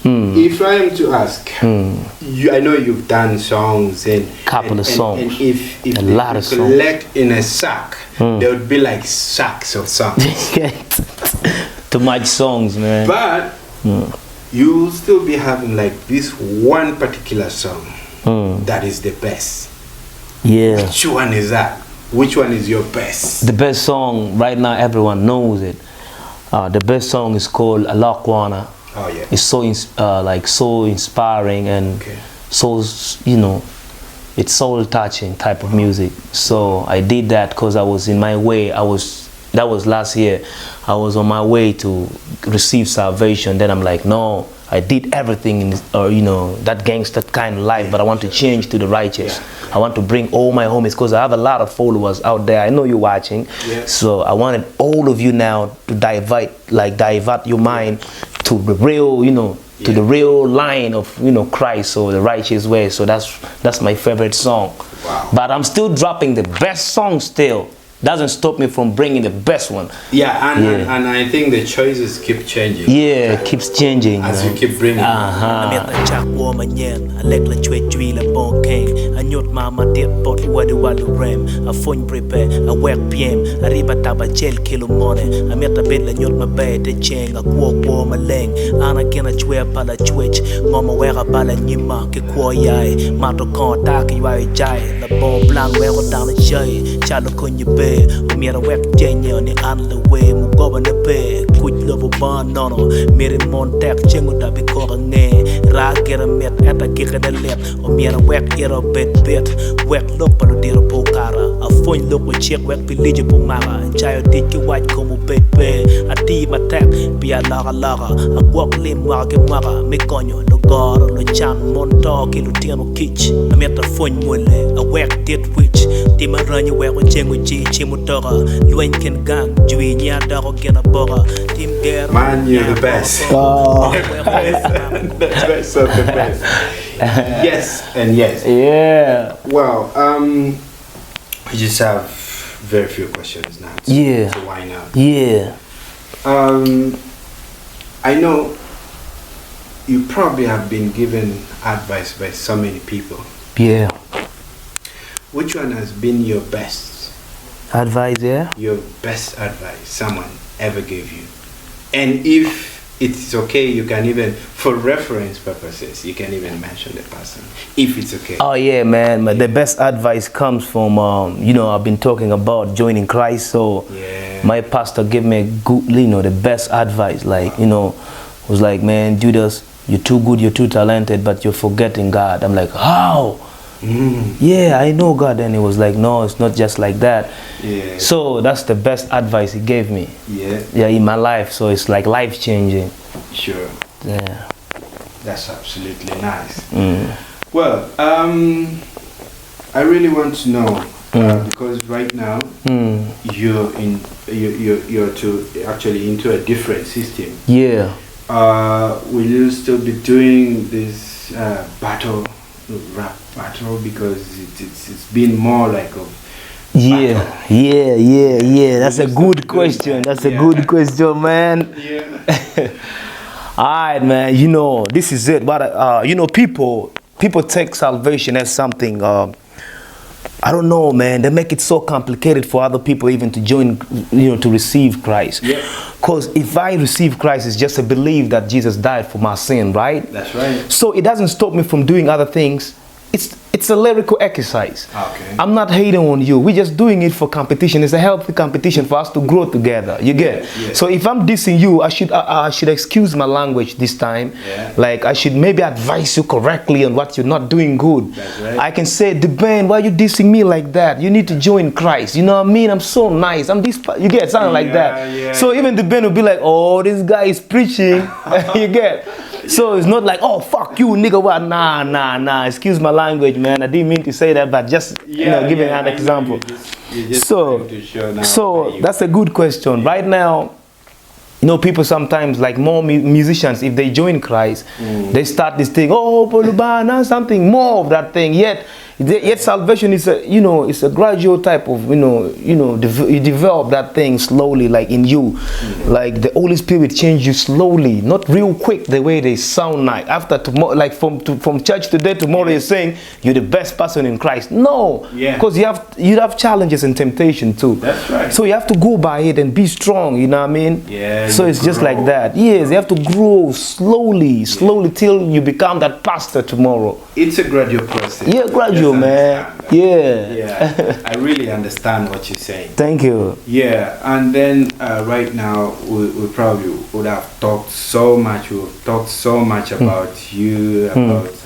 If I am to ask, I know you've done songs and songs, and if a lot of songs collect in a sack, there would be like sacks of songs. Too much songs, man. But you'll still be having like this one particular song that is the best. Yeah. Which one is that? Which one is your best? The best song right now, everyone knows it. The best song is called Lakwed. Oh yeah. It's so so inspiring and so, you know, it's soul touching type of music. So I did that because I was in my way. That was last year. I was on my way to receive salvation. Then I'm like, no, I did everything in this, you know, that gangster kind of life, but I want to change to the righteous. I want to bring all my homies because I have a lot of followers out there. I know you're watching. So I wanted all of you now to divert your mind to the real, you know, to the real line of, you know, Christ or the righteous way. So that's my favorite song. Wow. But I'm still dropping the best song still. Doesn't stop me from bringing the best one. And I think the choices keep changing. Yeah, it keeps changing. As you keep bringing. Umira wek jenye ni anle we mu goba ne pe kuj lobo ban nono mere montek chengu da bi ko nge ra gera met eta kike de let umira wek ero bet wek lok palo diro pokara a fon lok we check wek pilije po mara chayo tiki white komu bet pe ati matek bi alaga a gwak lim wage mara me konyo lo goro lo chan monto ki lutino kich ameta fon mole a wek dit witch ti maranya wek chengu chi chimutora luen ken gang jui nya daro gena bora tim ger man, you're the best. The best of the best. Yes and yes. Yeah. Well, we just have very few questions now. So why not? Yeah. I know you probably have been given advice by so many people. Yeah. Which one has been your best? Advice, yeah? Your best advice someone ever gave you. And if it's okay, you can even, for reference purposes, you can even mention the person, if it's okay. Oh yeah, man. But the best advice comes from, you know, I've been talking about joining Christ. So my pastor gave me a good, you know, the best advice. Like, you know, was like, man, Judas, you're too good, you're too talented, but you're forgetting God. I'm like, how? Yeah, I know God. And he was like, no, it's not just like that. Yeah. So that's the best advice he gave me. Yeah, in my life. So it's like life changing. Sure. Yeah. That's absolutely nice. Well, I really want to know because right now you're actually into a different system. Yeah. Will you still be doing this rap battle, because it's been more like a yeah. That's a good question. That's a good question, man. Yeah. Alright, man. You know, this is it. But you know, people take salvation as something. I don't know, man. They make it so complicated for other people even to join, you know, to receive Christ. Because if I receive Christ, it's just a belief that Jesus died for my sin, right? That's right. So it doesn't stop me from doing other things. It's a lyrical exercise. Okay. I'm not hating on you. We're just doing it for competition. It's a healthy competition for us to grow together. You get? Yeah. So if I'm dissing you, I should excuse my language this time. Yeah. Like I should maybe advise you correctly on what you're not doing good. That's right. I can say, the band, why are you dissing me like that? You need to join Christ. You know what I mean? I'm so nice. I'm this. You get something like that. Yeah. So even the band will be like, oh, this guy is preaching. You get? So it's not like, oh, fuck you, nigga, what? Nah. Excuse my language, man. I didn't mean to say that, but just, you know, giving an example. You're just so that's a good question. Right now, you know, people sometimes, like more musicians, if they join Christ, they start this thing, oh, Polubana, something more of that thing. Yet, Yet salvation is a, it's a gradual type of, you develop that thing slowly, like in you. Like the Holy Spirit change you slowly, not real quick the way they sound like. After tomorrow, like from church today, tomorrow you're saying you're the best person in Christ. No, because you have challenges and temptation too. That's right. So you have to go by it and be strong, you know what I mean? Yeah. So it's just like that. Yes, you have to grow slowly till you become that pastor tomorrow. It's a gradual process. Yeah, gradual, man. Yeah. I really understand what you're saying. Thank you. Yeah, and then right now we probably would have talked so much. We've talked so much about you, about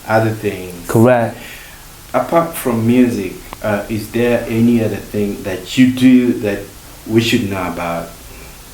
other things. Correct. Apart from music, is there any other thing that you do that we should know about?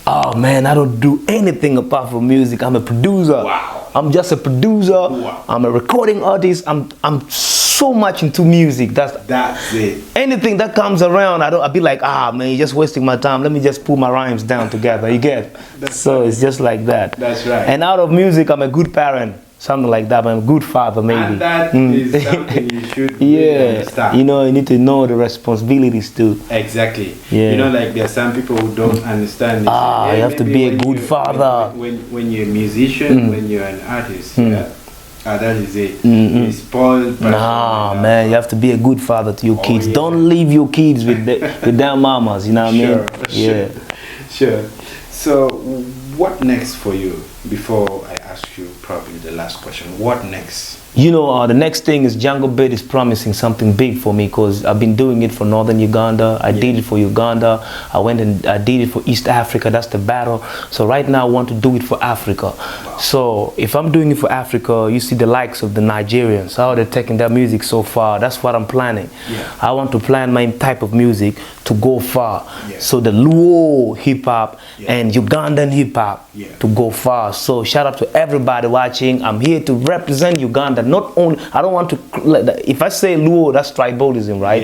Oh man, I don't do anything apart from music. I'm a producer. Wow. I'm just a producer. Wow. I'm a recording artist. I'm so much into music. That's it. Anything that comes around, I'll be like, man, you're just wasting my time. Let me just pull my rhymes down together. You get? So it's just like that. That's right. And out of music, I'm a good parent. Something like that. I'm a good father, maybe. And that is something you should really understand. You need to know the responsibilities too. Exactly. Yeah. Like there are some people who don't understand. You have to be a good father. When you're a musician, when you're an artist, that is it. You're spoiled. Nah, man, you have to be a good father to your kids. Yeah. Don't leave your kids with their mamas. You know what I mean? Yeah. Sure. So, what next for you? Before I ask you probably the last question, what next? The next thing is Jungle Beat is promising something big for me because I've been doing it for Northern Uganda. I did it for Uganda. I went and I did it for East Africa. That's the battle. So right now I want to do it for Africa. Wow. So if I'm doing it for Africa, you see the likes of the Nigerians, how they're taking their music so far. That's what I'm planning. I want to plan my type of music to go far. So the Luo hip-hop and Ugandan hip-hop to go far. So shout out to everybody watching. I'm here to represent Uganda. Not only, I don't want to, if I say Luo, that's tribalism, right?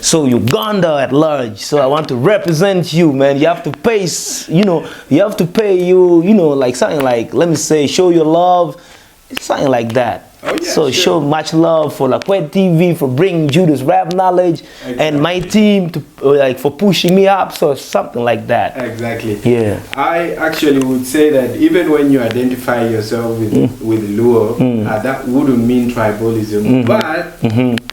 So Uganda at large. So I want to represent you, man. You have to pay, you have to pay like something like, let me say, show your love. It's something like that. So show much love for Lakwed TV for bringing Judas Rapknowledge and my team to for pushing me up, so something like that. Exactly. Yeah. I actually would say that even when you identify yourself with Luo, that wouldn't mean tribalism, but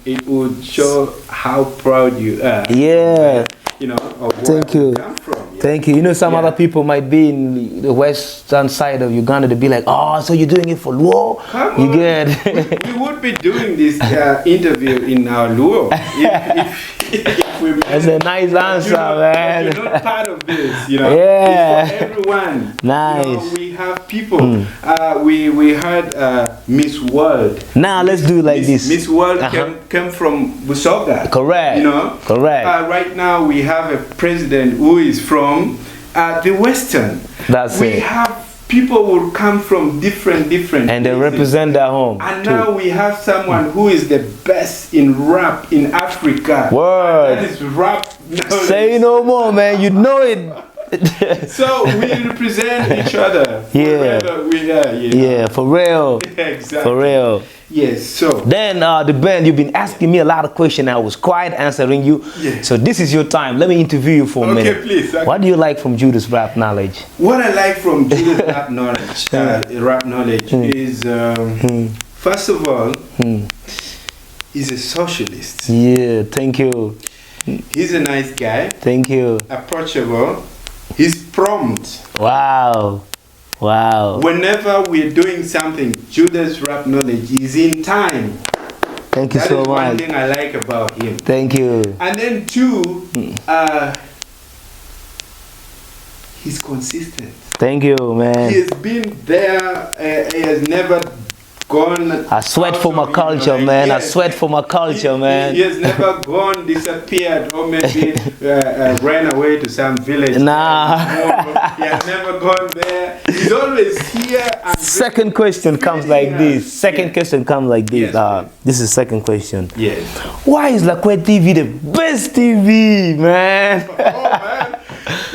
it would show how proud you are. Yeah. Of where you come from. Thank you. Some other people might be in the western side of Uganda to be like, so you're doing it for Luo? Come you on. get we would be doing this interview in our Luo. If we That's a nice answer, man. You're not part of this, Yeah. It's for everyone. Nice. We have people. We had Miss World. Now let's do like this. Miss World came from Busoga. Correct. Correct. Right now we have a president who is from the Western. That's we have people will come from different and they represent their home. And now we have someone who is the best in rap in Africa. Word. And that is rap. Say no more, man. You know it. So we represent each other. Wherever we are. Yeah, for real. Exactly. For real. Yes, so then the band, you've been asking me a lot of questions. I was quiet answering you. So this is your time. Let me interview you for a minute. Please. What do you like from Judas Rapknowledge? What I like from Judas Rapknowledge is first of all, he's a socialist. Yeah, thank you. He's a nice guy. Thank you. Approachable. He's prompt. Wow. Wow. Whenever we're doing something, Judas Rapknowledge is in time. Thank you so much. That is one thing I like about him. Thank you. And then two, he's consistent. Thank you, man. He has been there. He has never gone. I sweat for my culture, man. I sweat for my culture, man. He has never gone, disappeared, or maybe ran away to some village. Nah. He has never gone there. He's always here. And second question comes like this. Second question comes like this. This is second question. Yes. Why is Lakwed TV the best TV, man? Oh,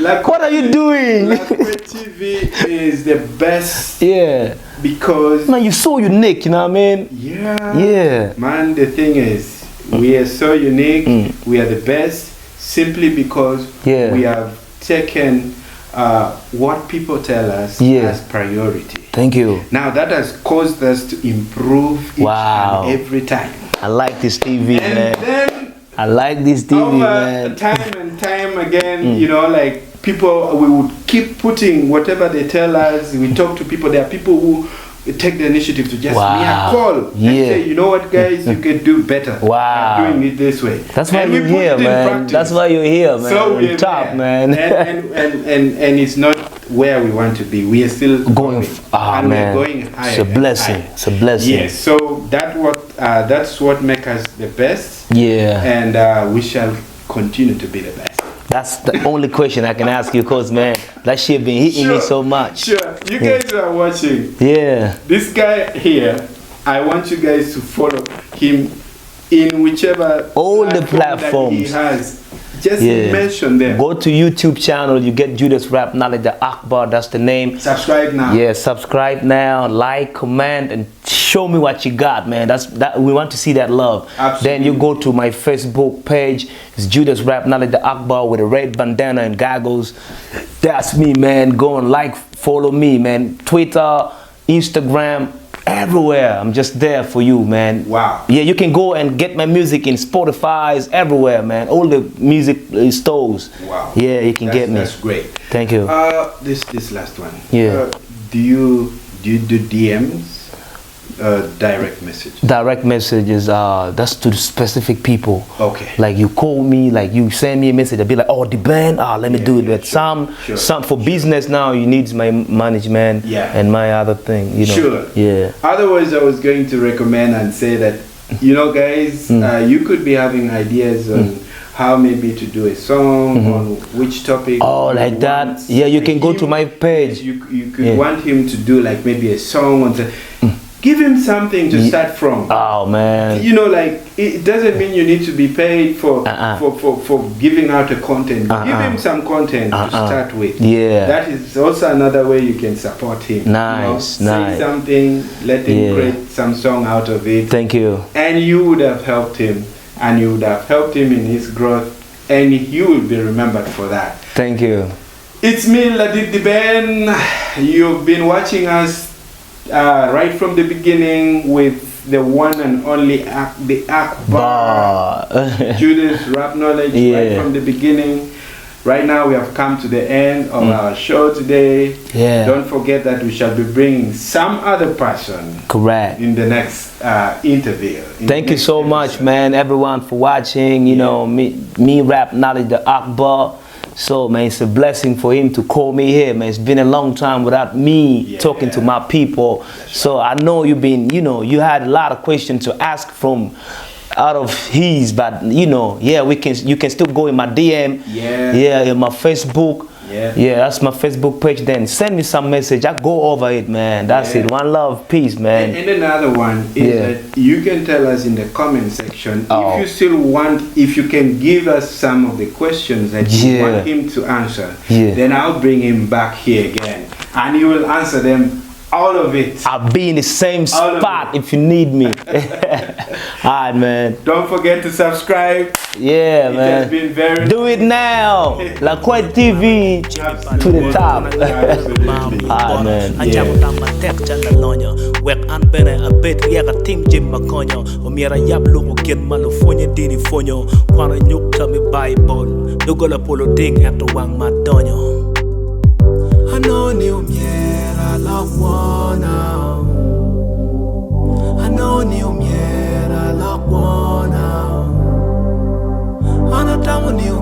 man. What are you doing? Lakwed TV is the best. Yeah. Because man, you're so unique, you know what I mean? Yeah. Yeah. Man, the thing is, We are so unique. We are the best simply because we have taken what people tell us as priority. Thank you. Now that has caused us to improve each and every time. I like this TV, and man. Then I like this TV, over man. time and time again, you know, like people, we would keep putting whatever they tell us. We talk to people. There are people who take the initiative to just me a call and say, you know what, guys, you can do better. Doing it this way. That's why you're here, man. That's why you're here, man. So we're top, man. And it's not where we want to be. We are still going. And man. we're going higher. It's a blessing. It's a blessing. Yes. So that's what makes us the best. Yeah. And we shall continue to be the best. That's the only question I can ask you, cause man, that shit been hitting me so much. Sure, you guys are watching. Yeah. This guy here, I want you guys to follow him in whichever all the platforms that he has. Just mention them. Go to YouTube channel, you get Judas Rapknowledge Da Akbar, that's the name. Subscribe now. Yeah, subscribe now, like, comment, and show me what you got, man. We want to see that love. Absolutely. Then you go to my Facebook page, it's Judas Rapknowledge Da Akbar with a red bandana and goggles. That's me, man. Go and like, follow me, man. Twitter, Instagram, everywhere. I'm just there for you, man. Wow. Yeah, you can go and get my music in Spotify's everywhere, man. All the music stores. Wow. Yeah, you can get me. That's great. Thank you. This last one. Yeah. Do you do DMs? Direct message. Direct messages, that's to the specific people. Okay. Like you call me, like you send me a message, I'll be like, oh, the band, let me do it. But some for business now, you need my management and my other thing, you know. Sure. Yeah. Otherwise, I was going to recommend and say that, you know, guys, you could be having ideas on how maybe to do a song, on which topic. Oh, like that. Yeah, you can go to my page. You could want him to do like maybe a song on give him something to start from. Oh man. You know, like it doesn't mean you need to be paid for giving out a content. Give him some content to start with. Yeah. That is also another way you can support him. Nice, you know, nice. Say something, let him create some song out of it. Thank you. And you would have helped him, and you would have helped him in his growth, and he will be remembered for that. Thank you. It's me, Lakwed the Ben. You've been watching us right from the beginning with the one and only the Akbar. Judas Rapknowledge right from the beginning. Right now we have come to the end of our show today. Yeah. Don't forget that we shall be bringing some other person. Correct. In the next interview. Thank you so much, man, everyone for watching. You know, me Rapknowledge Da Akbar. So man, it's a blessing for him to call me here, man. It's been a long time without me talking to my people. So I know you've been, you know, you had a lot of questions to ask from out of his, but you know, you can still go in my DM, in my Facebook. Yeah, that's my Facebook page. Then send me some message. I go over it, man. That's it. One love, peace, man. And another one is that you can tell us in the comment section if you still want, if you can give us some of the questions that you want him to answer. Then I'll bring him back here again, and he will answer them. All of it. I'll be in the same spot if you need me. Alright, man. Don't forget to subscribe. Yeah, it man. Has been very do it now. Lakwed TV to the top. Alright, man. I love one now. I know you, I love one now. I know